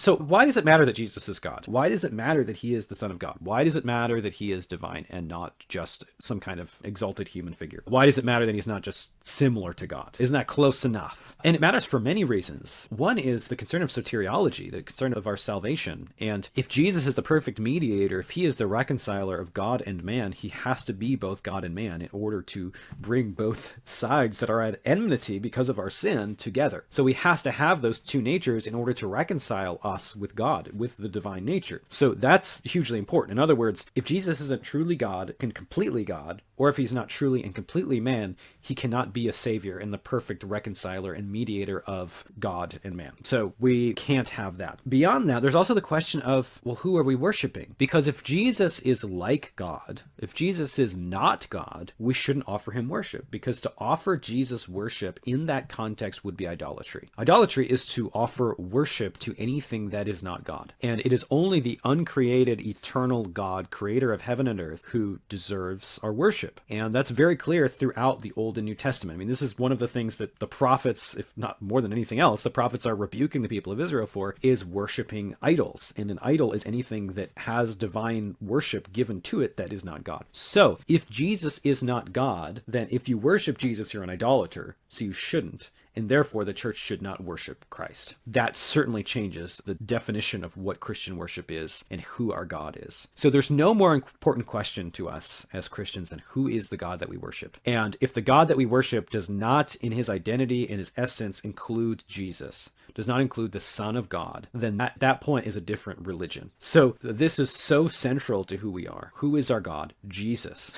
So why does it matter that Jesus is God? Why does it matter that he is the Son of God? Why does it matter that he is divine and not just some kind of exalted human figure? Why does it matter that he's not just similar to God? Isn't that close enough? And it matters for many reasons. One is the concern of soteriology, the concern of our salvation. And if Jesus is the perfect mediator, if he is the reconciler of God and man, he has to be both God and man in order to bring both sides that are at enmity because of our sin together. So he has to have those two natures in order to reconcile us with God, with the divine nature. So that's hugely important. In other words, if Jesus isn't truly God and completely God, or if he's not truly and completely man, he cannot be a savior and the perfect reconciler and mediator of God and man. So we can't have that. Beyond that, there's also the question of, well, who are we worshiping? Because if Jesus is like God, if Jesus is not God, we shouldn't offer him worship, because to offer Jesus worship in that context would be idolatry. Idolatry is to offer worship to anything that is not God. And it is only the uncreated, eternal God, creator of heaven and earth, who deserves our worship. And that's very clear throughout the Old and New Testament. I mean, this is one of the things that the prophets, if not more than anything else, the prophets are rebuking the people of Israel for, is worshiping idols. And an idol is anything that has divine worship given to it that is not God. So if Jesus is not God, then if you worship Jesus, you're an idolater, so you shouldn't. And therefore, the church should not worship Christ. That certainly changes the definition of what Christian worship is and who our God is. So there's no more important question to us as Christians than who is the God that we worship. And if the God that we worship does not, in his identity and his essence, include Jesus, does not include the Son of God, then that point is a different religion. So this is so central to who we are. Who is our God? Jesus.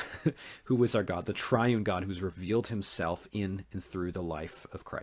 Who is our God? The triune God who's revealed himself in and through the life of Christ.